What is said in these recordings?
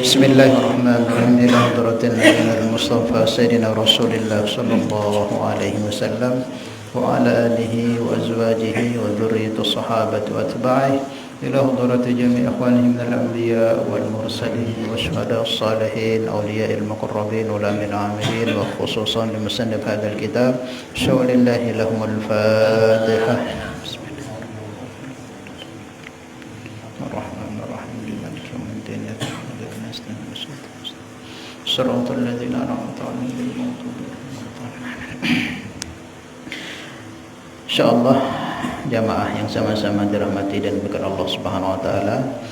بسم الله الرحمن الرحيم إلى حضرة النبي المصطفى سيدنا رسول الله صلى الله عليه وسلم وعلى آله وأزواجه وذرية الصحابة وأتباعه إلى حضرة جميع إخوانه من الأنبياء والمرسلين والشهداء الصالحين أولياء المقربين علماء العاملين وخصوصا لمصنف هذا الكتاب شاء لله لهم الفاتحة. بسم الله الرحمن الرحيم مالك يوم الدين صراط الذين أنعمت عليهم غير المغضوب عليهم. Insyaallah jamaah yang sama-sama dirahmati dan berkat Allah Subhanahu wa taala,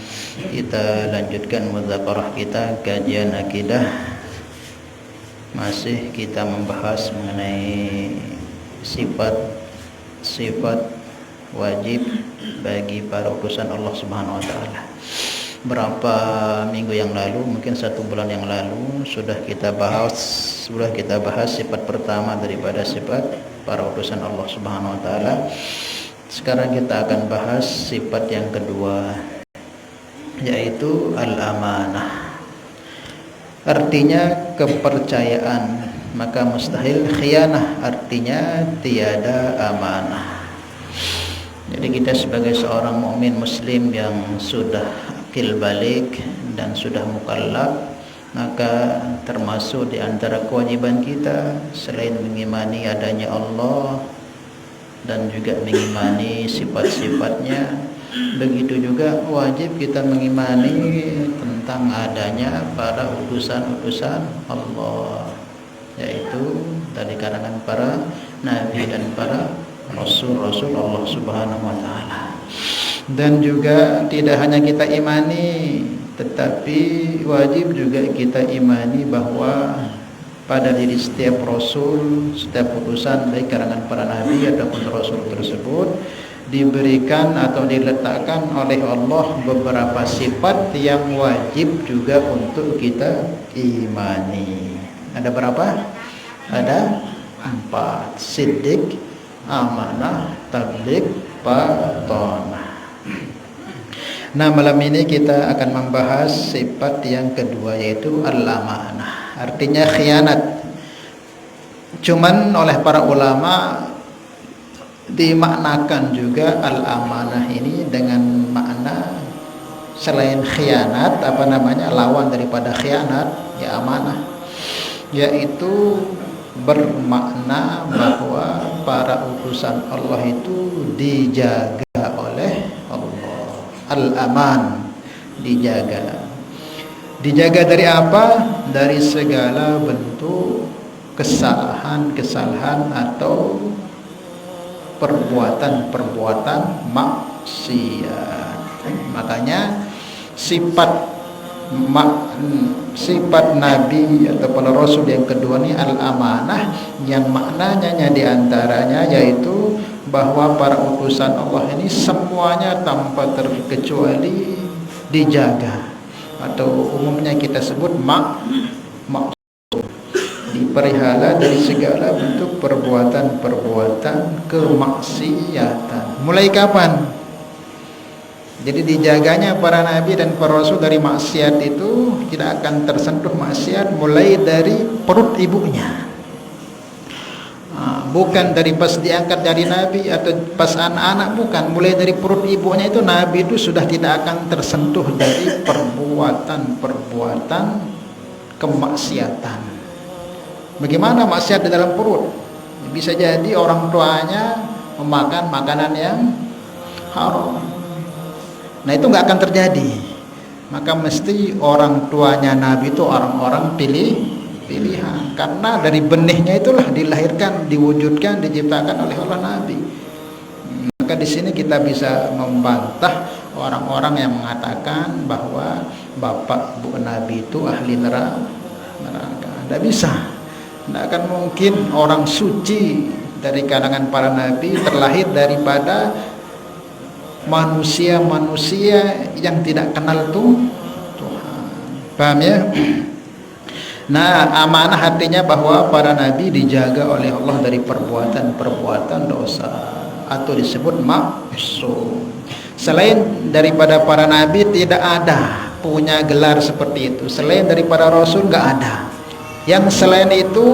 kita lanjutkan mudzakarah kita kajian akidah. Masih kita membahas mengenai sifat wajib bagi para utusan Allah Subhanahu wa taala. Berapa minggu yang lalu, mungkin 1 bulan yang lalu sudah kita bahas sifat pertama daripada sifat para utusan Allah Subhanahu wa taala. Sekarang kita akan bahas sifat yang kedua, yaitu al-amanah. Artinya kepercayaan, maka mustahil khianah, artinya tiada amanah. Jadi kita sebagai seorang mukmin muslim yang sudah akil balik dan sudah mukallaf, maka termasuk di antara kewajiban kita selain mengimani adanya Allah dan juga mengimani sifat-sifatnya, begitu juga wajib kita mengimani tentang adanya para utusan-utusan Allah, yaitu dari kalangan para nabi dan para rasul-rasul Allah Subhanahu wa taala. Dan juga tidak hanya kita imani, tetapi wajib juga kita imani bahwa pada diri setiap rasul, setiap utusan baik kalangan para nabi ataupun rasul tersebut diberikan atau diletakkan oleh Allah beberapa sifat yang wajib juga untuk kita imani. Ada berapa? Ada 4: siddiq, amanah, tabligh, batonah. Nah, malam ini kita akan membahas sifat yang kedua, yaitu al-amanah, artinya khianat. Cuman oleh para ulama dimaknakan juga al-amanah ini dengan makna selain khianat, lawan daripada khianat, ya amanah, yaitu bermakna bahwa para utusan Allah itu dijaga oleh Allah. Al-aman, dijaga dari apa? Dari segala bentuk kesalahan atau perbuatan maksiat. Makanya sifat nabi atau para rasul yang kedua ini al-amanah, yang maknanya diantaranya yaitu bahwa para utusan Allah ini semuanya tanpa terkecuali dijaga, atau umumnya kita sebut maksum, dipelihara dari segala bentuk perbuatan kemaksiatan. Mulai kapan? Jadi dijaganya para nabi dan para rasul dari maksiat itu tidak akan tersentuh maksiat mulai dari perut ibunya. Bukan dari pas diangkat dari nabi atau pas anak-anak, bukan. Mulai dari perut ibunya itu nabi itu sudah tidak akan tersentuh dari perbuatan kemaksiatan. Bagaimana maksiat di dalam perut? Bisa jadi orang tuanya memakan makanan yang haram. Nah, itu nggak akan terjadi. Maka mesti orang tuanya nabi itu orang-orang pilihan, karena dari benihnya itulah dilahirkan, diwujudkan, diciptakan oleh Allah nabi. Maka di sini kita bisa membantah orang-orang yang mengatakan bahwa bapak ibu nabi itu ahli neraka. Tidak bisa, tidak akan mungkin orang suci dari kalangan para nabi terlahir daripada manusia-manusia yang tidak kenal Tuhan. Paham ya? Nah, amanah artinya bahwa para nabi dijaga oleh Allah dari perbuatan dosa, atau disebut maksum. Selain daripada para nabi tidak ada punya gelar seperti itu. Selain daripada Rasul nggak ada. Yang selain itu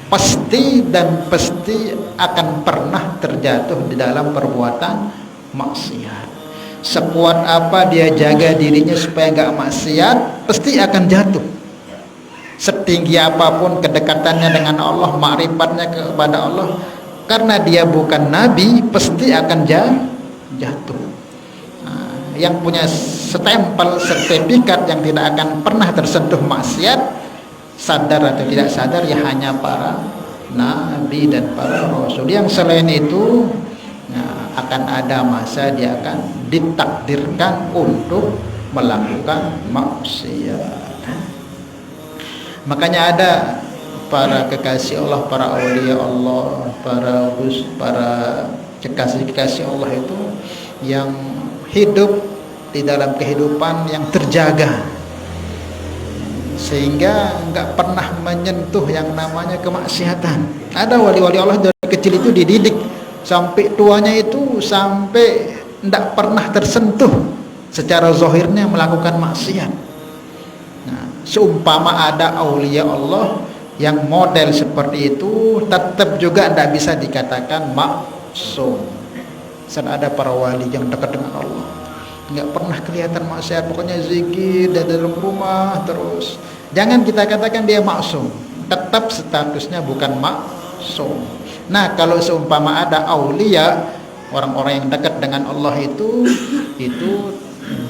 pasti dan pasti akan pernah terjatuh di dalam perbuatan maksiat. Sekuat apa dia jaga dirinya supaya nggak maksiat, pasti akan jatuh. Setinggi apapun kedekatannya dengan Allah, makrifatnya kepada Allah, karena dia bukan nabi, pasti akan jatuh. Nah, yang punya stempel sertifikat yang tidak akan pernah tersentuh maksiat, sadar atau tidak sadar, ya hanya para nabi dan para rasul. Yang selain itu, nah, akan ada masa dia akan ditakdirkan untuk melakukan maksiat. Makanya ada para kekasih Allah, para aulia Allah, para kekasih-kekasih Allah itu yang hidup di dalam kehidupan yang terjaga, sehingga nggak pernah menyentuh yang namanya kemaksiatan. Ada wali-wali Allah dari kecil itu dididik sampai tuanya itu sampai tidak pernah tersentuh secara zahirnya melakukan maksiat. Nah, seumpama ada aulia Allah yang model seperti itu, tetap juga tidak bisa dikatakan maksum. Ada para wali yang dekat dengan Allah, nggak pernah kelihatan maksiat, pokoknya zikir dari dalam rumah terus. Jangan kita katakan dia maksum, tetap statusnya bukan maksum. Nah, kalau seumpama ada aulia, orang-orang yang dekat dengan Allah itu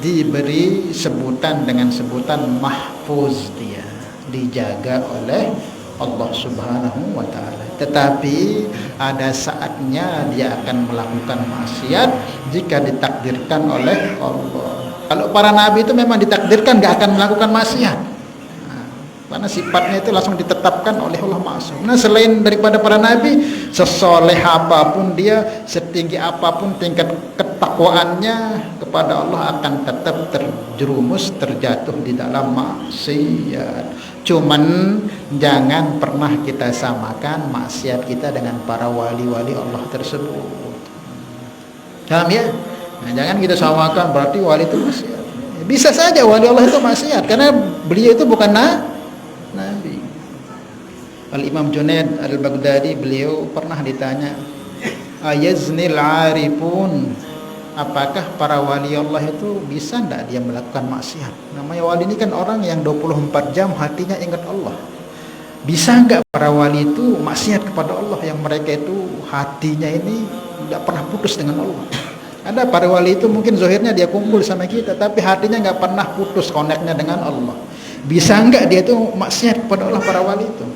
diberi sebutan dengan sebutan mahfuz, dia dijaga oleh Allah Subhanahu wa ta'ala. Tetapi ada saatnya dia akan melakukan maksiat jika ditakdirkan oleh Allah. Kalau para nabi itu memang ditakdirkan gak akan melakukan maksiat, karena sifatnya itu langsung ditetapkan oleh Allah Maksum. Nah, selain daripada para nabi, sesoleh apapun dia, setinggi apapun tingkat ketakwaannya kepada Allah, akan tetap terjerumus, terjatuh di dalam maksiat. Cuman jangan pernah kita samakan maksiat kita dengan para wali-wali Allah tersebut. Paham ya? Nah, jangan kita samakan berarti wali itu maksiat. Bisa saja wali Allah itu maksiat, karena beliau itu bukan nabi. Al-Imam Junaid Al-Baghdadi, beliau pernah ditanya, ayaznil arifun, apakah para wali Allah itu bisa tidak dia melakukan maksiat? Namanya wali ini kan orang yang 24 jam hatinya ingat Allah. Bisa enggak para wali itu maksiat kepada Allah, yang mereka itu hatinya ini tidak pernah putus dengan Allah? Ada para wali itu mungkin zahirnya dia kumpul sama kita, tapi hatinya nggak pernah putus koneknya dengan Allah. Bisa enggak dia itu maksiat kepada Allah, para wali itu?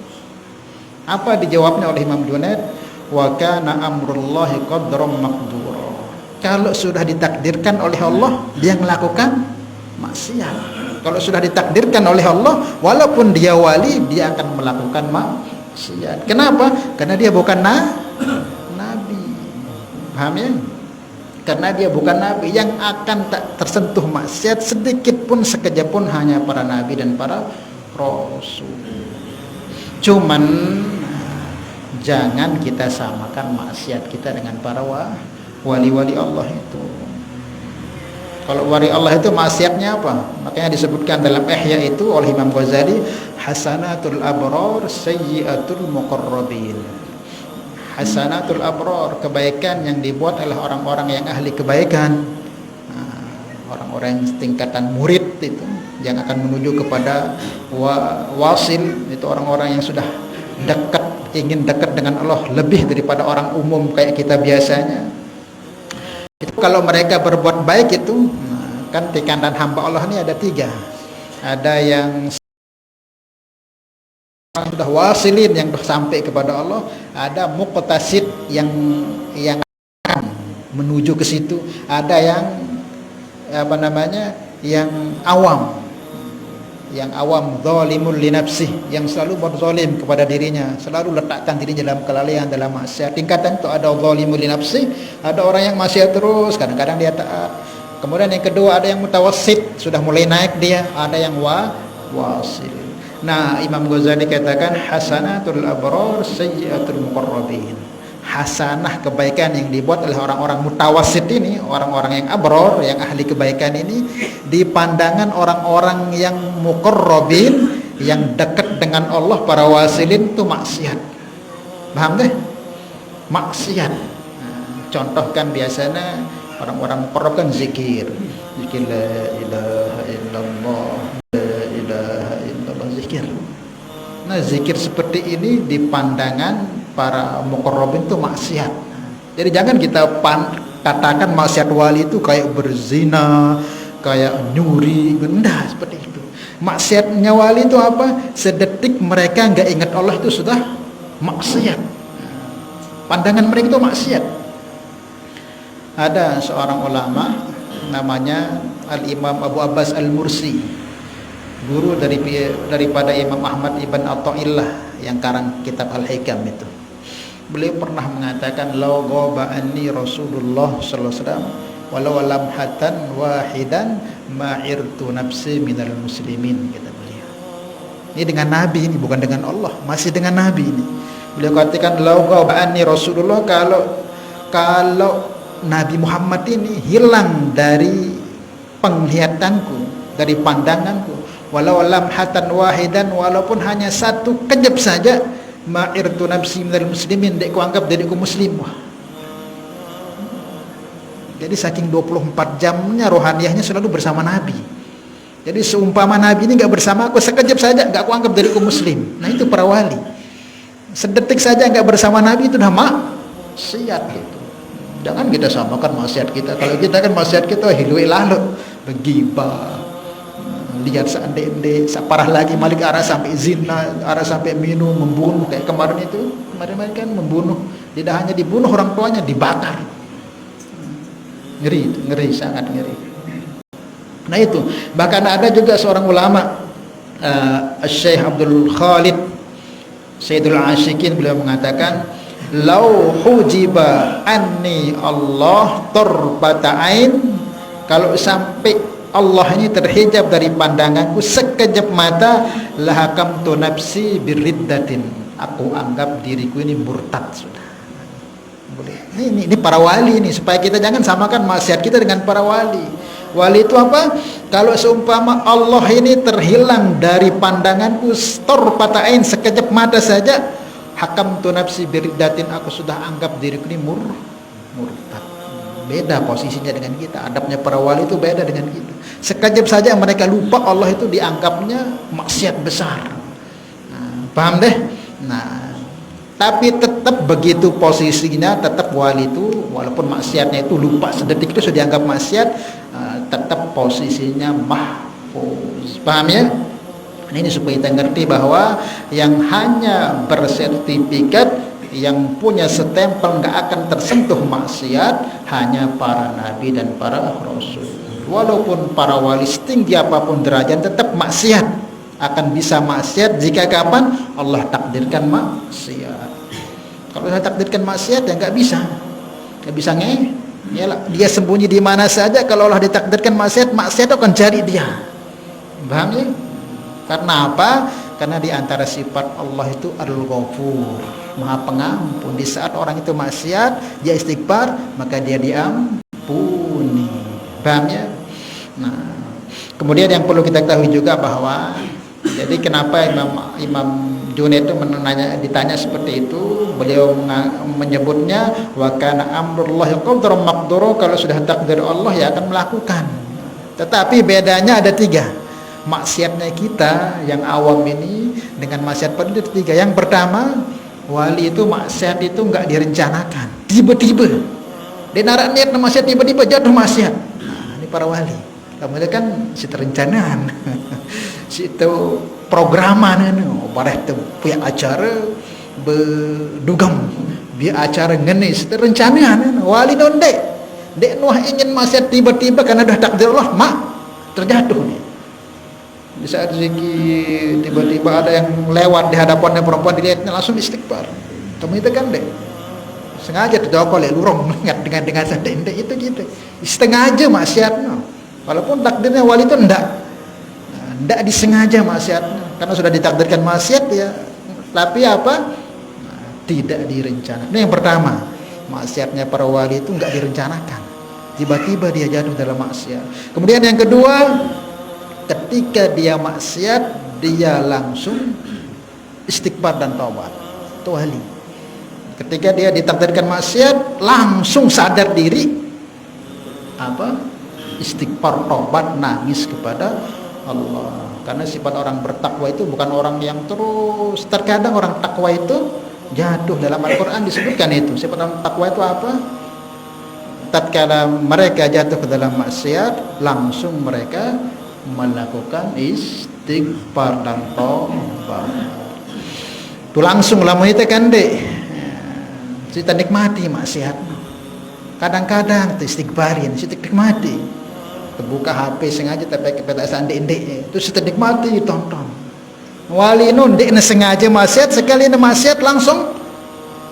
Apa dijawabnya oleh Imam Junaid? Wa kana amrullahi qadram maqdura. Kalau sudah ditakdirkan oleh Allah, dia melakukan maksiat. Kalau sudah ditakdirkan oleh Allah, walaupun dia wali, dia akan melakukan maksiat. Kenapa? Karena dia bukan nabi. Paham ya? Karena dia bukan nabi, yang akan tak tersentuh maksiat sedikit pun, sekejap pun, hanya para nabi dan para rasul. Cuman jangan kita samakan maksiat kita dengan para wali-wali Allah itu. Kalau wali Allah itu maksiatnya apa? Makanya disebutkan dalam Ihya itu oleh Imam Ghazali, hasanatul abrar sayyiatul muqarrabin. Hasanatul abrar, kebaikan yang dibuat oleh orang-orang yang ahli kebaikan, orang-orang yang tingkatan murid itu, yang akan menuju kepada wasil, itu orang-orang yang sudah dekat, ingin dekat dengan Allah lebih daripada orang umum kayak kita biasanya. Itu kalau mereka berbuat baik itu, kan tingkatan hamba Allah ini ada 3. Ada yang sudah wasilin, yang sudah sampai kepada Allah. Ada muqtasid, yang akan menuju ke situ. Ada yang yang awam, zalimul li nafsih, yang selalu berzalim kepada dirinya, selalu letakkan dirinya dalam kelalaian, dalam maksiat. Tingkatan itu ada zalimul li nafsih, ada orang yang maksiat terus, kadang-kadang dia taat. Kemudian yang kedua ada yang mutawassit, sudah mulai naik dia, ada yang wasil. Nah, Imam Ghazali katakan hasanatul abrar sayyiatul muqarrabin. hasanah kebaikan yang dibuat oleh orang-orang mutawassit ini, orang-orang yang abror, yang ahli kebaikan ini, di pandangan orang-orang yang muqarrabin, yang dekat dengan Allah, para wasilin, itu maksiat. Paham deh? Maksiat. Contoh kan biasanya orang-orang muqarrab kan zikir la ilaha illallah, la ilaha illallah, zikir. Nah, zikir seperti ini di pandangan para muqarrabin itu maksiat. Jadi jangan kita katakan maksiat wali itu kayak berzina, kayak nyuri, enggak seperti itu. Maksiatnya wali itu apa? Sedetik mereka nggak ingat Allah itu sudah maksiat. Pandangan mereka itu maksiat. Ada seorang ulama namanya Al-Imam Abu Abbas Al-Mursi, guru daripada Imam Ahmad Ibn Atha'illah yang karang kitab Al-Hikam itu. Beliau pernah mengatakan, "Lau ghaba anni Rasulullah sallallahu alaihi wasallam walau lamhatan wahidan ma'irtu nafsi minal muslimin," kata beliau. Ini dengan Nabi, ini bukan dengan Allah, masih dengan Nabi ini. Beliau katakan, "Lau ghaba anni Rasulullah," kalau Nabi Muhammad ini hilang dari penglihatanku, dari pandanganku, walau lamhatan wahidan, walaupun hanya satu kejap saja, ma'irtu nafsi minal muslimin, dek ku anggap diriku muslim. Wah. Jadi saking 24 jamnya rohaniyahnya selalu bersama Nabi. Jadi seumpama Nabi ini enggak bersama aku sekejap saja, enggak aku anggap diriku muslim. Nah, itu para wali. Sedetik saja enggak bersama Nabi itu udah maksiat gitu. Jangan kita samakan maksiat kita. Kalau kita kan maksiat kita hilui lalu, begibah, lihat seandainya, separah lagi malik arah sampai zina, arah sampai minum, membunuh kayak kemarin kan membunuh, tidak hanya dibunuh orang tuanya, dibakar. Ngeri, sangat ngeri. Nah itu, bahkan ada juga seorang ulama, Syekh Abdul Khalid Sayyidul Asyikin, beliau mengatakan, "Lau hujiba anni Allah turbata ain," kalau sampai Allah ini terhijab dari pandanganku sekejap mata, lahakamtu nafsi biriddatin, aku anggap diriku ini murtad sudah. Ini para wali ini, supaya kita jangan samakan maksiat kita dengan para wali. Wali itu apa? Kalau seumpama Allah ini terhilang dari pandanganku turbata ain, sekejap mata saja, hakamtu nafsi biriddatin, aku sudah anggap diriku ini murtad. Beda posisinya dengan kita. Adabnya para wali itu beda dengan kita. Sekejap saja mereka lupa Allah itu dianggapnya maksiat besar. Paham deh? Nah, tapi tetap begitu posisinya, tetap wali itu walaupun maksiatnya itu lupa sedetik itu sudah dianggap maksiat, tetap posisinya mahfuz. Paham ya? Ini supaya kita ngerti bahwa yang hanya bersertifikat, yang punya stempel nggak akan tersentuh maksiat, hanya para nabi dan para rasul. Walaupun para wali setinggi apapun derajat, tetap maksiat. Akan bisa maksiat jika kapan Allah takdirkan maksiat. Kalau Allah takdirkan maksiat ya nggak bisa dia sembunyi di mana saja. Kalau Allah ditakdirkan maksiat akan cari dia. Paham ya? Karena apa? Karena di antara sifat Allah itu Al-Ghafur, Maha Pengampun. Di saat orang itu maksiat, dia istighfar, maka dia diampuni. Paham ya? Nah, kemudian yang perlu kita ketahui juga bahwa, jadi kenapa Imam Junaid itu ditanya seperti itu, beliau menyebutnya wa kana amrullahi qadaran maqdura, kalau sudah takdir Allah ya akan melakukan. Tetapi bedanya ada 3. Maksiatnya kita yang awam ini dengan maksiat pada 3. Yang pertama, wali itu maksiat itu enggak direncanakan, tiba-tiba dia narak niat maksiat, tiba-tiba jatuh maksiat. Nah, ini para wali. Kamu kan si terencanaan si itu programan bareh tu punya acara bedugam biar acara ngenis terencanaan. Wali dek nuah ingin maksiat, tiba-tiba karena dah takdir Allah terjatuh nih. Di saat zikir tiba-tiba ada yang lewat di hadapannya perempuan, dilihatnya langsung istighfar. Kamu itu kan dek sengaja terjawab oleh lurung dengan santai itu gitu. Setengah aja maksiatnya. Walaupun takdirnya wali itu enggak disengaja maksiatnya, karena sudah ditakdirkan maksiat ya. Tapi apa? tidak direncanakan. Ini yang pertama, maksiatnya para wali itu nggak direncanakan, tiba-tiba dia jatuh dalam maksiat. Kemudian yang kedua, ketika dia maksiat dia langsung istighfar dan taubat. Itu wali. Ketika dia ditakdirkan maksiat langsung sadar diri, istighfar, taubat, nangis kepada Allah. Karena sifat orang bertakwa itu bukan orang yang terus, terkadang orang takwa itu jatuh, dalam Al-Quran disebutkan itu. Sifat orang takwa itu apa? Tatkala mereka jatuh ke dalam maksiat, langsung mereka melakukan istighfar dan taubat. Itu langsung lamun itu kan dek, kita nikmati maksiat. Kadang-kadang istighfarin, kita nikmati. Terbuka HP sengaja tapi kepedasan ndek itu kita nikmati, tonton. Wali nun ndek sengaja maksiat, sekali maksiat langsung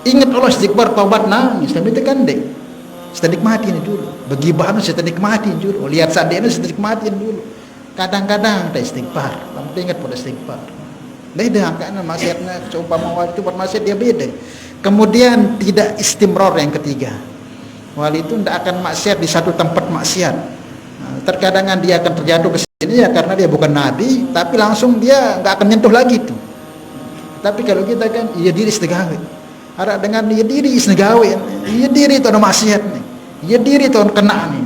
ingat Allah, istighfar, taubat, nangis. Tapi itu kan dek, kita nikmatin dulu. Begibah kita nikmatin dulu. Lihat sadeknya kita nikmatin dulu. Kadang-kadang kita istighfar, kamu ingat pada istighfar. Beda karena maksiatnya, coba wali itu bermaksiat dia beda. Kemudian tidak istimror yang ketiga. Wali itu tidak akan maksiat di satu tempat maksiat. Terkadang dia akan terjatuh ke sini ya karena dia bukan nabi, tapi langsung dia nggak akan nyentuh lagi itu. Tapi kalau kita kan iya diri segawe, ada dengan iya diri segawe, iya diri itu ada maksiat nih, iya diri itu kena nih.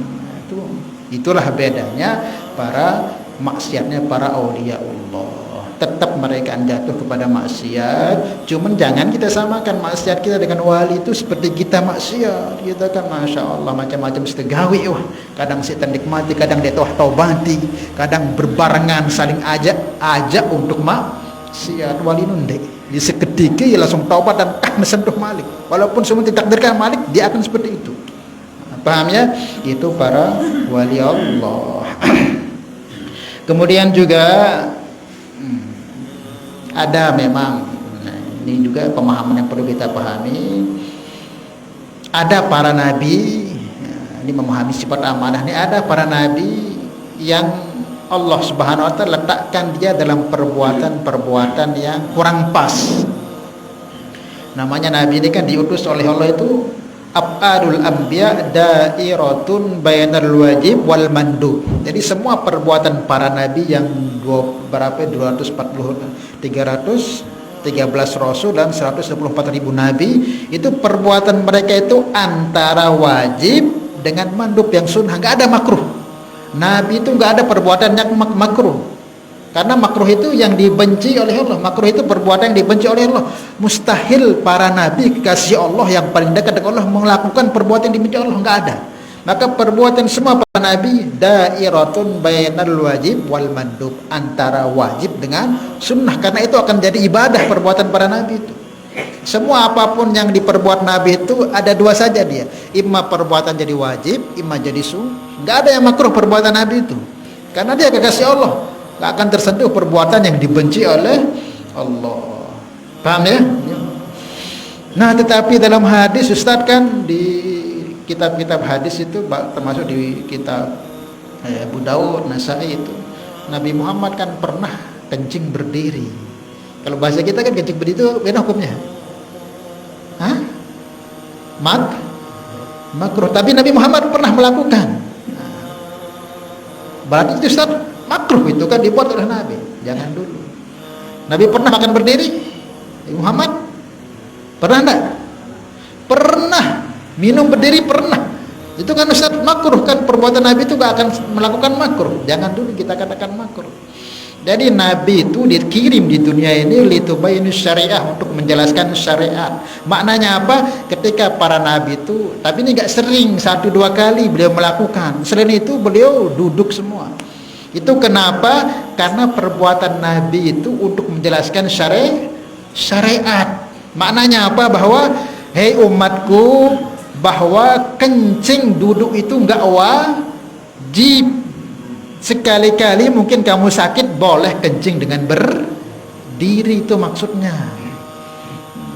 Itulah bedanya para maksiatnya para aulia Allah. Tetap mereka jatuh kepada maksiat, cuman jangan kita samakan maksiat kita dengan wali itu seperti kita maksiat. Kita kan masya Allah macam-macam setegawi, kadang kita nikmati, kadang dia taubati, kadang berbarengan saling ajak untuk maksiat. Wali nundek di seketika ya langsung taubat dan sentuh malik, walaupun semua ditakdirkan malik dia akan seperti itu. Paham ya? Itu para wali Allah. Kemudian juga ada memang, ini juga pemahaman yang perlu kita pahami. Ada para nabi, ini memahami sifat amanah. Ini ada para nabi yang Allah Subhanahu wa taala letakkan dia dalam perbuatan-perbuatan yang kurang pas. Namanya nabi ini kan diutus oleh Allah itu af'alul anbiya dairatun bainal wajib wal mandub. Jadi semua perbuatan para nabi yang 313 rasul dan 124.000 nabi, itu perbuatan mereka itu antara wajib dengan mandub yang sunnah, enggak ada makruh. Nabi itu enggak ada perbuatan yang makruh. Karena makruh itu yang dibenci oleh Allah. Makruh itu perbuatan yang dibenci oleh Allah. Mustahil para nabi kekasih Allah yang paling dekat dengan Allah melakukan perbuatan yang dibenci Allah, enggak ada. Maka perbuatan semua para nabi dairatun bainal wajib wal mandub, antara wajib dengan sunnah. Karena itu akan jadi ibadah perbuatan para nabi itu. Semua apapun yang diperbuat nabi itu ada dua saja dia. Imma perbuatan jadi wajib, imma jadi sunnah. Enggak ada yang makruh perbuatan nabi itu. Karena dia kekasih Allah. Tidak akan tersentuh perbuatan yang dibenci oleh Allah. Paham ya? Nah, tetapi dalam hadis Ustaz kan di kitab-kitab hadis itu, termasuk di kitab Abu Daud, Nasai itu, Nabi Muhammad kan pernah kencing berdiri. Kalau bahasa kita kan kencing berdiri itu beda hukumnya. Hah? Makruh. Tapi Nabi Muhammad pernah melakukan. Berarti itu Ustaz makruh, itu kan dibuat oleh Nabi. Jangan dulu. Nabi pernah makan berdiri? Muhammad pernah enggak? Pernah. Minum berdiri pernah. Itu kan Ustaz makruh, kan perbuatan Nabi itu gak akan melakukan makruh. Jangan dulu kita katakan makruh. Jadi Nabi itu dikirim di dunia ini litubayinu syariah, untuk menjelaskan syariat. Maknanya apa? Ketika para Nabi itu, tapi ini gak sering, 1-2 kali beliau melakukan. Selain itu beliau duduk semua. Itu kenapa? Karena perbuatan Nabi itu untuk menjelaskan syariat. Maknanya apa? Bahwa hei umatku, bahwa kencing duduk itu enggak wajib. Sekali-kali mungkin kamu sakit, boleh kencing dengan berdiri, itu maksudnya.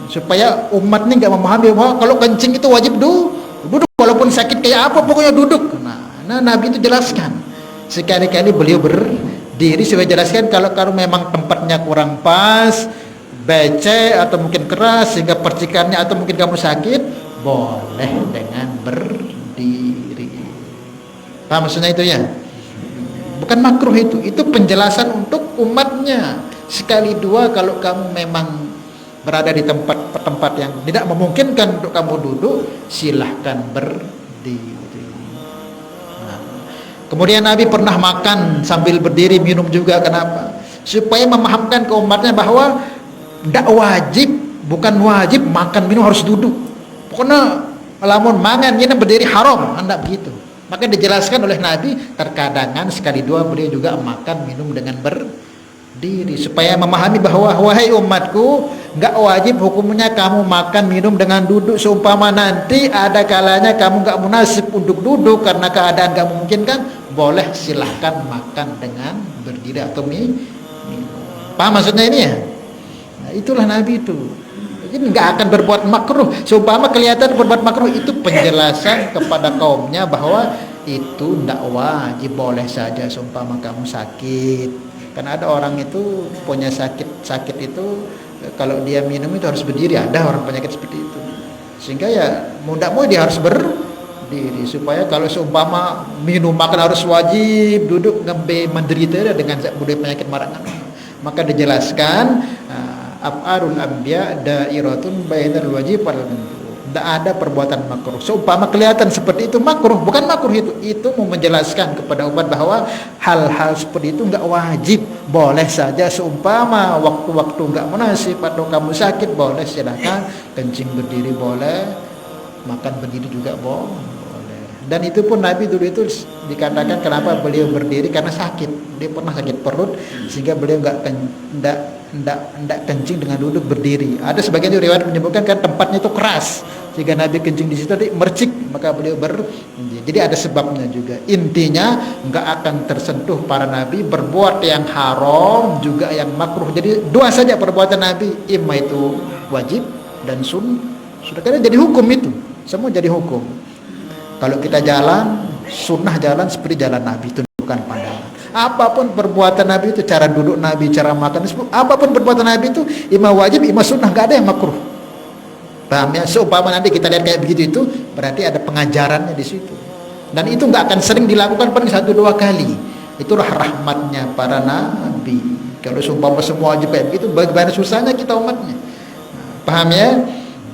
Supaya umat ini enggak memahami bahwa kalau kencing itu wajib duduk, walaupun sakit kayak apa pokoknya duduk. Nah Nabi itu jelaskan. Sekali-kali beliau berdiri supaya jelaskan kalau memang tempatnya kurang pas, becek atau mungkin keras sehingga percikannya atau mungkin kamu sakit, boleh dengan berdiri. Paham maksudnya itu ya? Bukan makruh itu penjelasan untuk umatnya. Sekali dua kalau kamu memang berada di tempat yang tidak memungkinkan untuk kamu duduk, silahkan berdiri. Kemudian Nabi pernah makan sambil berdiri, minum juga. Kenapa? Supaya memahamkan ke umatnya bahwa tidak wajib, bukan wajib makan minum harus duduk. Pokoknya lamun mangan minum berdiri haram, anda begitu. Maka dijelaskan oleh Nabi, terkadangan sekali dua beliau juga makan minum dengan berdiri, supaya memahami bahwa wahai umatku, nggak wajib hukumnya kamu makan minum dengan duduk. Seumpama nanti ada kalanya kamu nggak munasib untuk duduk karena keadaan nggak memungkinkan, boleh silahkan makan dengan berdiri atau minum. Paham maksudnya ini ya? Nah, itulah Nabi itu. Jadi nggak akan berbuat makruh. Seumpama kelihatan berbuat makruh, itu penjelasan kepada kaumnya bahwa itu tidak wajib, boleh saja. Seumpama kamu sakit, karena ada orang itu punya sakit itu kalau dia minum itu harus berdiri. Ada orang penyakit seperti itu, sehingga ya mudah dia harus berdiri, supaya kalau seumpama minum makan harus wajib duduk, ngembe menderita dengan budaya penyakit marangan. Maka dijelaskan af'alul anbiya dairatun bainal wajib wal mandub. Tidak ada perbuatan makruh. Seumpama kelihatan seperti itu makruh, bukan makruh itu mau menjelaskan kepada umat bahwa hal-hal seperti itu enggak wajib, boleh saja. Seumpama waktu-waktu enggak munasib atau kamu sakit, boleh silakan kencing berdiri, boleh makan berdiri juga boleh. Dan itu pun Nabi dulu itu dikatakan kenapa beliau berdiri, karena sakit. Dia pernah sakit perut sehingga beliau enggak kencing dengan duduk berdiri. Ada sebagian riwayat menyebutkan kan tempatnya itu keras sehingga Nabi kencing di situ tadi mercik, maka beliau berdiri. Jadi ada sebabnya juga. Intinya enggak akan tersentuh para nabi berbuat yang haram juga yang makruh. Jadi dua saja perbuatan Nabi, imma itu wajib dan sunnah. Sudah kan jadi hukum itu. Semua jadi hukum. Kalau kita jalan, sunnah jalan seperti jalan Nabi, tunjukkan pandangan. Apapun perbuatan Nabi itu, cara duduk Nabi, cara makan, apapun perbuatan Nabi itu, imam wajib, imam sunnah, gak ada yang makruh. Paham ya? Seumpama nanti kita lihat kayak begitu itu, berarti ada pengajarannya di situ. Dan itu gak akan sering dilakukan, paling 1-2 kali. Itulah rahmatnya para nabi. Kalau seumpama semua wajib kayak begitu, bagaimana susahnya kita umatnya. Paham ya?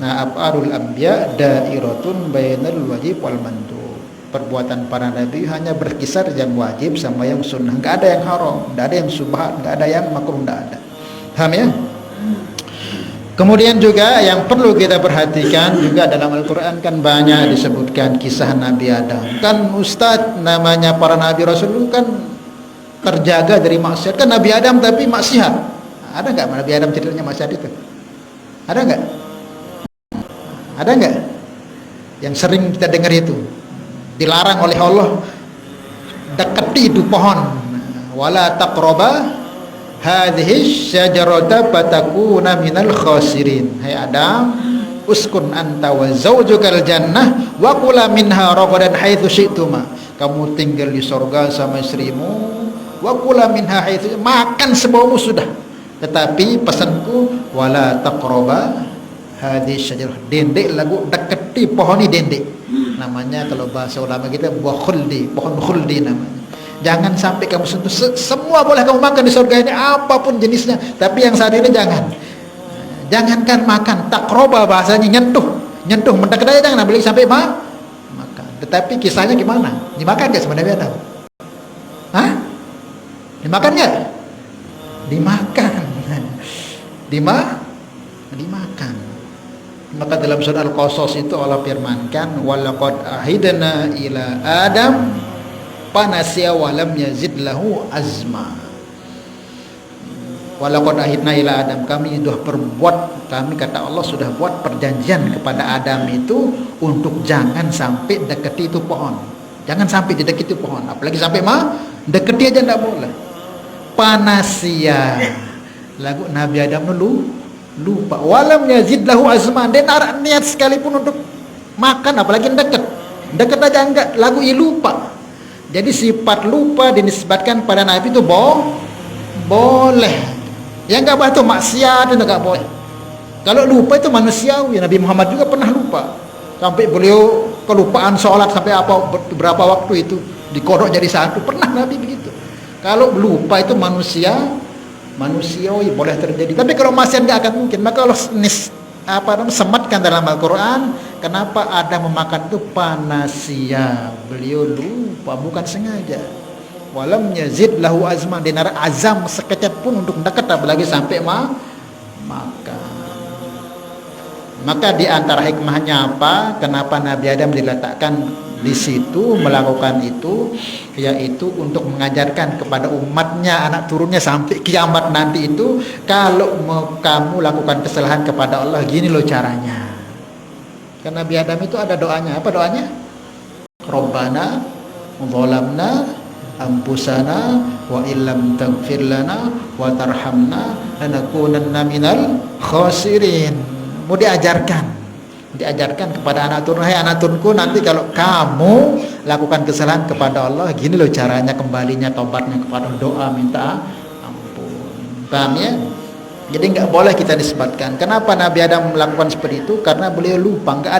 Nah, af'alul anbiya dairatun bainal wajib wal mandub. Perbuatan para nabi hanya berkisar yang wajib sama yang sunnah. Enggak ada yang haram, enggak ada yang subhat, enggak ada yang makruh, enggak ada. Paham ya? Kemudian juga yang perlu kita perhatikan juga dalam Al-Qur'an kan banyak disebutkan kisah Nabi Adam. Kan Ustaz, namanya para nabi rasul kan terjaga dari maksiat. Kan Nabi Adam tapi maksiat. Ada enggak Nabi Adam ceritanya maksiat itu? Ada enggak? Ada enggak yang sering kita dengar itu? Dilarang oleh Allah, dekati itu pohon, wala taqraba hadhihi syajarata fatakuna minal khasirin. Hai Adam, uskun anta wa zaujukal jannah wa kula minha ragadan haitsu syi'tuma. Kamu tinggal di surga sama istrimu, wa kula minha haitsu, makan semaumu sudah. Tetapi pesanku, wala taqraba hadis syajarah, dendek lagu deketi pohon ini dendek. Namanya kalau bahasa ulama kita buah khuldi, pohon khuldi namanya. Jangan sampai kamu sentuh. Semua boleh kamu makan di surga ini, apapun jenisnya, tapi yang saat ini jangan. Jangankan makan, takroba bahasanya nyentuh mendekat aja jangan, boleh sampai makan. Tetapi kisahnya gimana? Dimakan gak sebenarnya Adam? Hah? Dimakan gak? Dimakan. Dimakan. Maka dalam surah Al-Qasas itu Allah firmankan, walaqad ahidna ila Adam fanasiya wa lam yazid lahu azma. Walaqad ahidna ila Adam, kami sudah berbuat, kami kata Allah sudah buat perjanjian kepada Adam itu untuk jangan sampai dekati itu pohon. Jangan sampai didekati itu pohon, apalagi sampai dekati aja enggak boleh. Panasiya. Lagu Nabi Adam dulu lupa, walam yazid lahu azman, dia narak niat sekalipun untuk makan, apalagi deket aja enggak, lagu lupa. Jadi sifat lupa dinisbatkan pada Nabi itu boleh. Yang nggak boleh itu maksiat, itu nggak boleh. Kalau lupa itu manusiawi. Nabi Muhammad juga pernah lupa. Sampai beliau kelupaan sholat sampai berapa waktu itu dikodok jadi satu. Pernah Nabi begitu. Kalau lupa itu manusiawi, boleh terjadi. Tapi kalau maksiat nggak akan mungkin. Maka Allah sematkan dalam Al-Quran, kenapa ada memakan itu panasia. Beliau lupa, bukan sengaja. Walam yazid lahu azman, dinar azam sekecap pun untuk mendekat, apalagi sampai makan. Maka di antara hikmahnya apa? Kenapa Nabi Adam diletakkan di situ melakukan itu, yaitu untuk mengajarkan kepada umatnya, anak turunnya sampai kiamat nanti itu, kalau kamu lakukan kesalahan kepada Allah, gini loh caranya. Karena Nabi Adam itu ada doanya. Apa doanya? Rabbana zalamna anfusana wa illam taghfir lana wa tarhamna lanakunanna minal khasirin. Mau diajarkan kepada anak turun, hai anak turunku, nanti kalau kamu lakukan kesalahan kepada Allah, gini loh caranya kembalinya, tobatnya kepada doa minta ampun. Paham ya? Jadi nggak boleh kita disebutkan. Kenapa Nabi Adam melakukan seperti itu? Karena beliau lupa, nggak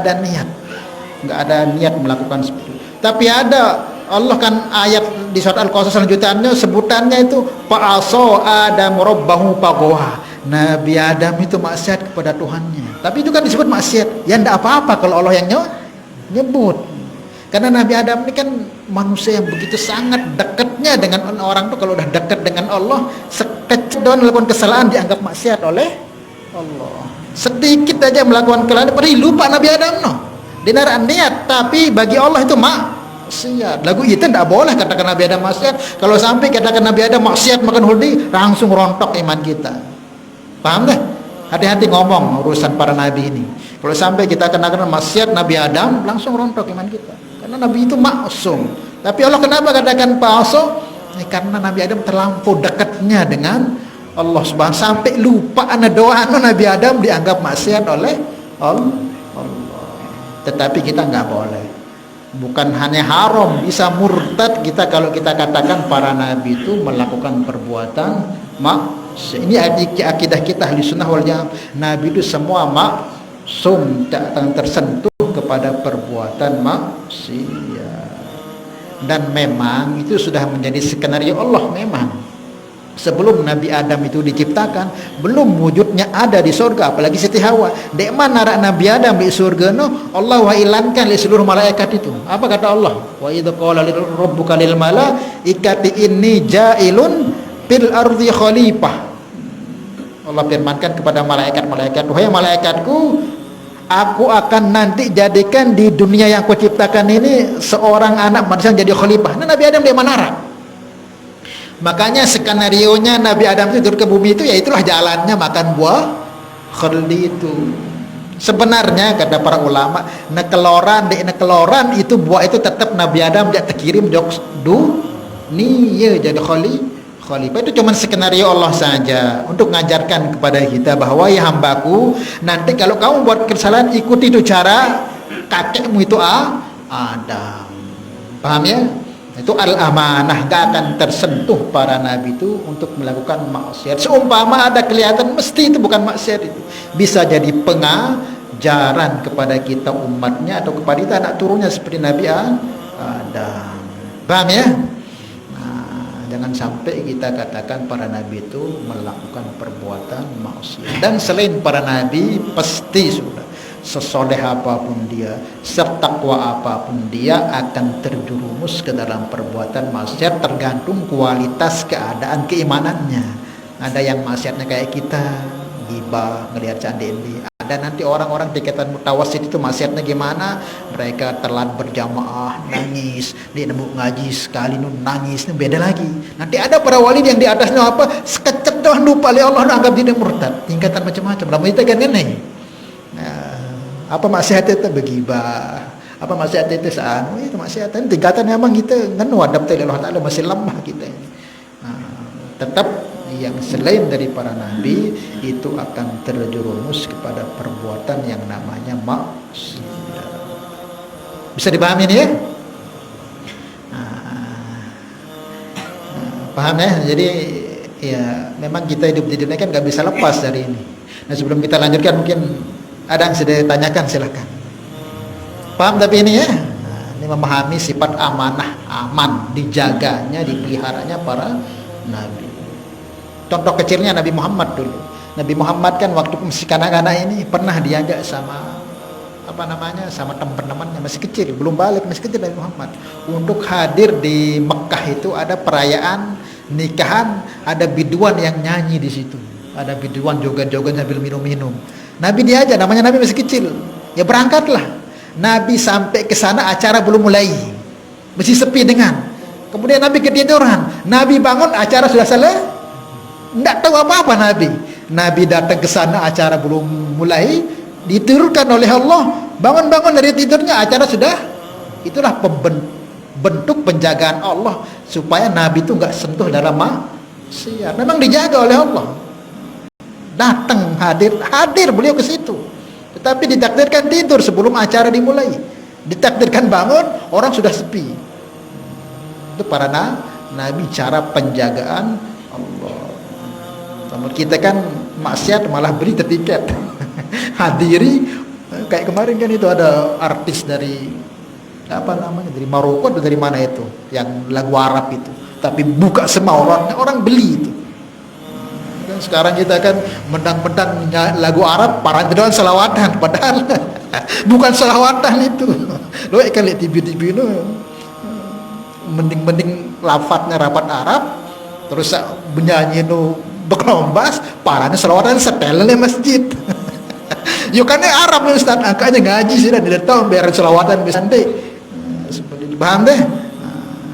ada niat melakukan seperti itu. Tapi ada, Allah kan ayat di surat Al-Qasas selanjutnya sebutannya itu fa'asa Adam rabbahu faghawa. Nabi Adam itu maksiat kepada Tuhannya. Tapi itu kan disebut maksiat. Ya enggak apa-apa kalau Allah yang nyebut. Karena Nabi Adam ini kan manusia yang begitu sangat dekatnya dengan orang tuh. Kalau udah dekat dengan Allah, sekecil doang melakukan kesalahan dianggap maksiat oleh Allah. Sedikit aja melakukan kesalahan, padahal lupa Nabi Adam Dinaran niat, tapi bagi Allah itu maksiat. Lagu itu tidak boleh katakan Nabi Adam maksiat. Kalau sampai katakan Nabi Adam maksiat makan huldi, langsung rontok iman kita. Paham gak? Hati-hati ngomong urusan para nabi ini. Kalau sampai kita kenakan maksiat Nabi Adam, langsung rontok iman kita. Karena Nabi itu maksum. Tapi Allah kenapa katakan palsu? Karena Nabi Adam terlampau dekatnya dengan Allah Subhanahu, sampai lupa doa Nabi Adam dianggap maksiat oleh Allah. Tetapi kita nggak boleh. Bukan hanya haram, bisa murtad kita kalau kita katakan para nabi itu melakukan perbuatan maksiat. Ini akidah kita ahli sunnah wal jamaah. Nabi itu semua maksum, tak akan tersentuh kepada perbuatan maksiat. Dan memang itu sudah menjadi skenario Allah. Memang sebelum Nabi Adam itu diciptakan, belum wujudnya ada di surga, apalagi Siti Hawa. Dek mana Nabi Adam di surga Allah wa'ilankan li seluruh malaikat itu. Apa kata Allah? Wa idza qala rabbuka lil malaikati inni ja'ilun fil ardi khalifah. Allah firmankan kepada malaikat-malaikat, wahai malaikatku, aku akan nanti jadikan di dunia yang aku ciptakan ini seorang anak manusia yang jadi khalifah. Nah, Nabi Adam di mana? Makanya skenario-nya Nabi Adam itu turun ke bumi itu, ya itulah jalannya makan buah khuldi itu. Sebenarnya kata para ulama, nekeloran itu buah itu tetap Nabi Adam dia terkirim jok dunia jadi khalifah. Itu cuma skenario Allah saja untuk mengajarkan kepada kita bahwa ya hambaku, nanti kalau kamu buat kesalahan ikuti itu cara kakekmu itu Adam. Paham ya? Itu al-amanah, gak akan tersentuh para nabi itu untuk melakukan maksiat. Seumpama ada kelihatan, mesti itu bukan maksiat itu. Bisa jadi pengajaran kepada kita umatnya atau kepada kita anak turunnya seperti Nabi Adam. Paham ya? Jangan sampai kita katakan para nabi itu melakukan perbuatan maksiat. Dan selain para nabi, pasti sudah sesoleh apapun dia, setakwa apapun dia, akan terjerumus ke dalam perbuatan maksiat, tergantung kualitas keadaan keimanannya. Ada yang maksiatnya kayak kita, ghibah, ngelihat candi. Ada nanti orang-orang tingkatan mutawassit itu maksiatnya gimana? Mereka telat berjamaah, nangis, dia nemu ngaji sekali nangis, beda lagi. Nanti ada para wali yang di atasnya apa? Sekecap doang lupa oleh Allah, anggap dia murtad. Tingkatan macam-macam. Lama kita kan ini. Apa maksiat itu begibah? Apa maksiat itu itu maksiat. Tingkatan memang kita nganu adab oleh Allah Taala masih lemah kita ini. Tetap yang selain dari para nabi itu akan terjerumus kepada perbuatan yang namanya maksiat. Bisa dipahami ini ya? Paham ya? Jadi Ya, memang kita hidup di dunia kan nggak bisa lepas dari ini. Nah, sebelum kita lanjutkan mungkin ada yang sudah tanyakan, silakan. Paham tapi ini ya? Nah, ini memahami sifat amanah, aman, dijaganya, dipeliharanya para nabi. Contoh kecilnya Nabi Muhammad dulu. Nabi Muhammad kan waktu masih kanak-kanak ini pernah dijaga sama sama teman-temannya, masih kecil, belum balik, masih kecil Nabi Muhammad. Untuk hadir di Mekah itu ada perayaan nikahan, ada biduan yang nyanyi di situ. Ada biduan joget-joget sambil minum-minum. Nabi diajak, namanya Nabi masih kecil. Ya berangkatlah. Nabi sampai ke sana acara belum mulai. Masih sepi dengan. Kemudian Nabi ketiduran. Nabi bangun acara sudah selesai. Enggak tahu apa-apa Nabi. Nabi datang ke sana acara belum mulai, diturunkan oleh Allah. Bangun-bangun dari tidurnya acara sudah. Itulah bentuk penjagaan Allah supaya Nabi itu enggak sentuh dalam maksiat. Memang dijaga oleh Allah. Datang hadir beliau ke situ. Tetapi ditakdirkan tidur sebelum acara dimulai. Ditakdirkan bangun, orang sudah sepi. Itu para nabi, cara penjagaan Allah. Namun kita kan maksiat malah beli tiket. Hadiri kayak kemarin kan itu ada artis dari dari Maroko atau dari mana itu yang lagu Arab itu, tapi buka semua orang beli itu. Dan sekarang kita kan mendang-mendang lagu Arab, para doang selawatan, padahal bukan selawatan itu. Lo kan lihat TV itu mending lafadznya rapat Arab, terus menyanyi itu berkelombas, parahnya selawatan setelnya masjid. Yo kan Arab nih Ustaz, angkanya ngaji sih dan tidak tahu biar selawatan bisa nanti. Seperti paham deh.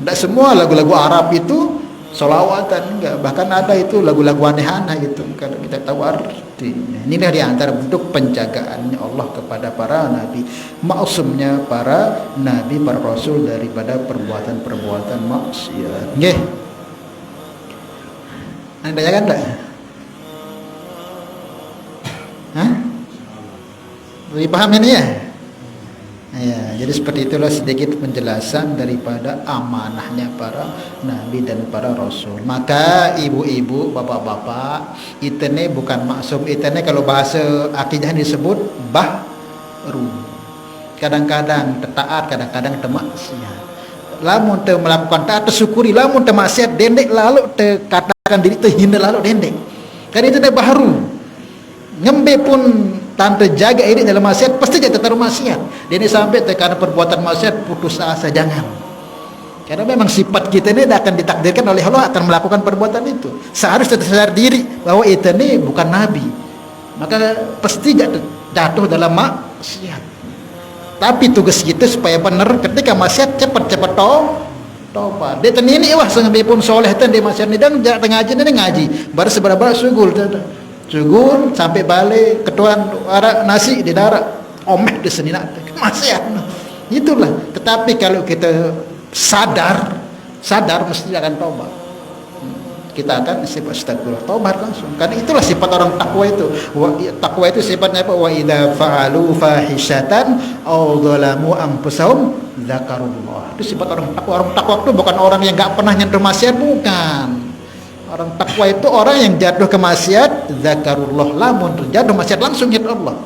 Tidak semua lagu-lagu Arab itu selawatan, enggak. Bahkan ada itu lagu-lagu aneh-aneh gitu kalau kita tahu artinya. Inilah di antara bentuk penjagaannya Allah kepada para nabi, maksumnya para nabi, para rasul daripada perbuatan-perbuatan maksiat. Nggih. Anda tanyakan enggak? Hah? Lebih paham ini ya? Ya, jadi seperti itulah sedikit penjelasan daripada amanahnya para nabi dan para rasul. Maka ibu-ibu, bapak-bapak, itene bukan maksum. Itene kalau bahasa akidah disebut bahru. Kadang-kadang taat, kadang-kadang maksiat. Lamun te melakukan taat tersyukuri, lamun te maksiat dendek lalu te katakan diri te hina lalu dendek. Kan itu dah bahru. Ngembe pun tante jaga ini dalam maksiat pasti dia tertaruh maksiat. Dia ini sampai karena perbuatan maksiat putus asa, jangan. Karena memang sifat kita ini akan ditakdirkan oleh Allah akan melakukan perbuatan itu. Seharusnya sadar diri bahwa itu ini bukan nabi. Maka pasti jatuh dalam maksiat. Tapi tugas kita supaya benar ketika maksiat cepat-cepat tobat. Dia ini wah sampai pun soleh dia maksiat ni dan ngaji ni ngaji. Baru seberapa sugul Sugun sampai balik ketuan arak nasi di darat omek di seni nak maksiat. Itulah. Tetapi kalau kita sadar mesti akan tobat. Kita akan sifat astagfirullah, tobat langsung. Karena itulah sifat orang takwa itu. Takwa itu sifatnya apa? Wa idza fa'alu fahisatan aw dzalamu anfusahum dzakarullah. Itu sifat orang takwa. Orang takwa itu bukan orang yang enggak pernah nyentuh maksiat, bukan. Orang takwa itu orang yang jatuh ke maksiat, zakarullah, lamun terjatuh maksiat langsung ingat Allah.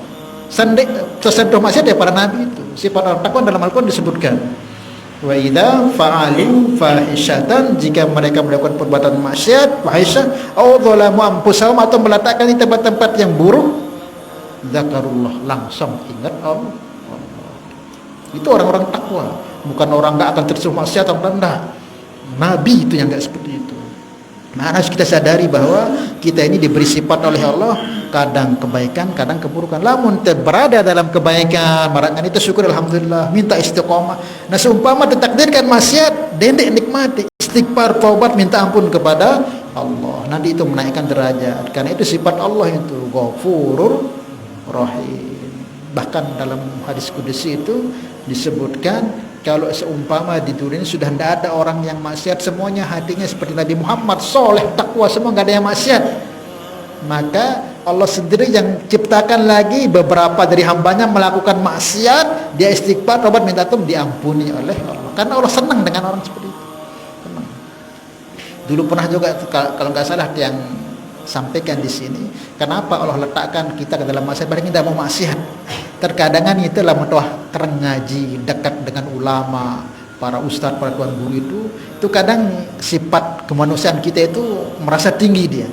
Tersentuh maksiat ya para nabi itu. Sifat orang takwa dalam Al-Quran disebutkan. Wa idza fa'alu fahisatan, jika mereka melakukan perbuatan maksiat, fahisah, aw dzalamu anfusahum, atau meletakkan di tempat-tempat yang buruk, zakarullah, langsung ingat Allah. Itu orang-orang takwa, bukan orang enggak akan tersentuh maksiat atau rendah. Nabi itu yang enggak seperti itu. Nah, harus kita sadari bahwa kita ini diberi sifat oleh Allah, kadang kebaikan, kadang keburukan. Lamun berada dalam kebaikan, marakan itu syukur alhamdulillah, minta istiqomah. Nah, seumpama ditakdirkan maksiat, dendek nikmati, istighfar, taubat, minta ampun kepada Allah. Nanti itu menaikkan derajat. Karena itu sifat Allah itu Ghafurur Rahim. Bahkan dalam hadis qudsi itu disebutkan, kalau seumpama di dunia ini sudah tidak ada orang yang maksiat, semuanya hatinya seperti Nabi Muhammad, soleh, takwa, semua nggak ada yang maksiat, maka Allah sendiri yang ciptakan lagi beberapa dari hambanya melakukan maksiat, dia istighfar, taubat, minta taubat, diampuni oleh Allah. Karena Allah senang dengan orang seperti itu. Senang. Dulu pernah juga kalau nggak salah yang sampaikan di sini, kenapa Allah letakkan kita ke dalam maksiat padahal kita mau maksiat. Terkadangan itu lah mentoh kereng ngaji, dekat dengan ulama, para ustadz, para tuan guru itu kadang sifat kemanusiaan kita itu merasa tinggi dia.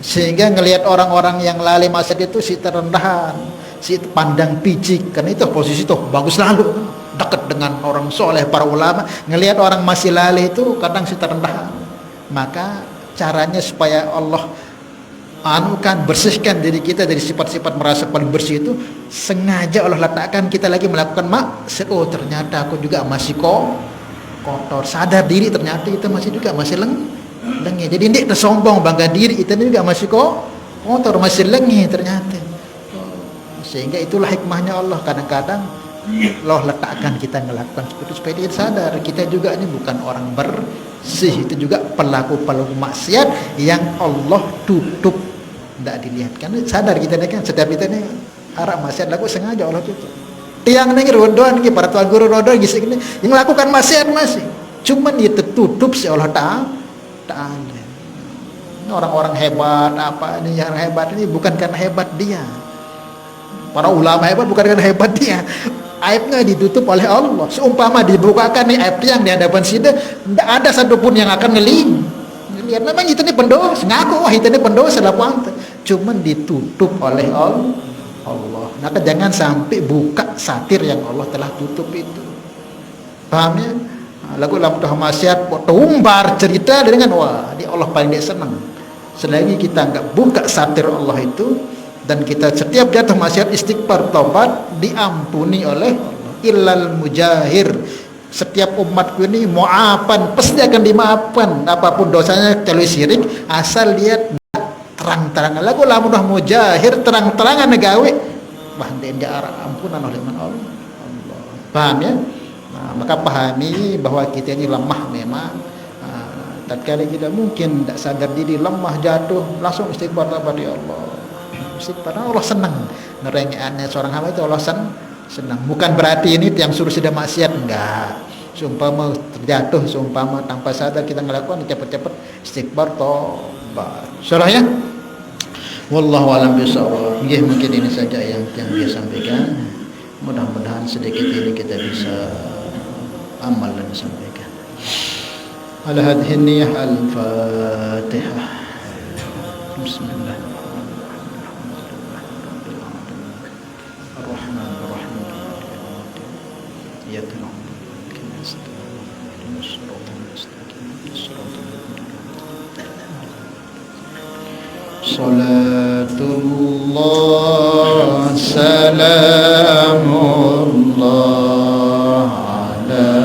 Sehingga ngelihat orang-orang yang lalai maksiat itu si terendahan, si pandang picik, karena itu posisi tuh bagus lalu dekat dengan orang soleh, para ulama, ngelihat orang masih lalai itu kadang si terendahan. Maka caranya supaya Allah anukan, bersihkan diri kita dari sifat-sifat merasa paling bersih itu, sengaja Allah letakkan kita lagi melakukan maksiat. Oh ternyata aku juga masih kotor, sadar diri ternyata kita masih lengih. Jadi ini tersombong bangga diri, kita juga masih kotor, masih lengih ternyata. Sehingga itulah hikmahnya Allah, kadang-kadang Allah letakkan kita melakukan seperti itu supaya dia sadar kita juga ini bukan orang bersih, itu juga pelaku-pelaku maksiat yang Allah tutup, tidak dilihat. Karena sadar kita ini kan, setiap kita ini arah maksiat laku sengaja Allah tutup. Tiang ini rodoan para tuan guru rodoan gisi ini yang melakukan maksiat masih, cuman dia tertutup si Allah Ta'ala. Orang-orang hebat apa ini yang hebat ini bukan karena hebat dia. Para ulama hebat bukan karena hebat dia. Aibnya ditutup oleh Allah. Seumpama dibukakan nih aib yang di hadapan sida, tidak ada satupun yang akan ngeling. Lihat memang itu nih pendosa, ngaku wah itu nih pendosa lah puanta. Cuman ditutup oleh Allah. Maka jangan sampai buka satir yang Allah telah tutup itu. Paham ya? Lagu dalam maksiat tumbar cerita dengan wah, di Allah paling dia senang. Selagi kita enggak buka satir Allah itu, dan kita setiap jatuh maksiat istighfar taubat, diampuni oleh illal mujahir. Setiap umatku ini mu'afan, pasti akan dimaafkan apapun dosanya kecuali syirik, asal dia terang-terangan. Lagu lamun mujahir terang-terangan negawe, wah dia ampunan oleh Allah. Paham ya? Nah, maka pahami bahwa kita ini lemah memang. Tatkala kita mungkin tidak sadar diri lemah jatuh, langsung istighfar kepada Allah. Istighfar, Allah senang nerengeannya seorang hamba itu, Allah senang. Bukan berarti ini yang suruh sudah maksiat, enggak. Seumpama terjatuh, seumpama tanpa sadar kita ngelakukan, cepat-cepat istighfar tobat. Salah ya? Wallahu a'lam bishawab. Mungkin ini saja yang dia sampaikan. Mudah-mudahan sedikit ini kita bisa amal dan sampaikan. Ala hadhihi niyyah al-Fatihah. Bismillahirrahmanirrahim. Salatullah salamullah ala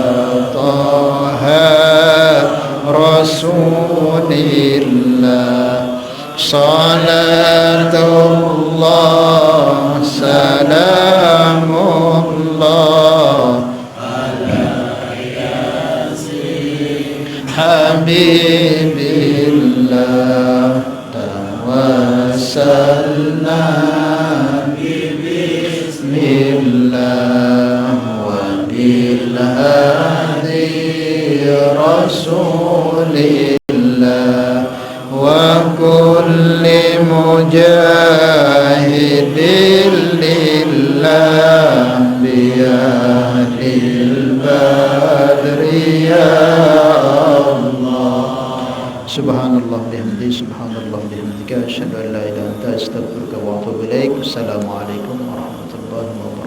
taha rasulillah. Salatullah salamullah habibillah. Tawassalna bismillah wa bil hadi rasulillah wa kulli mujahidin lillah bi ahlil badri ya Subhanallah bihamdihi subhanallah bihamdika asyhadu an la ilaha illa anta astaghfiruka wa atubu ilaik. Assalamualaikum warahmatullahi wabarakatuh.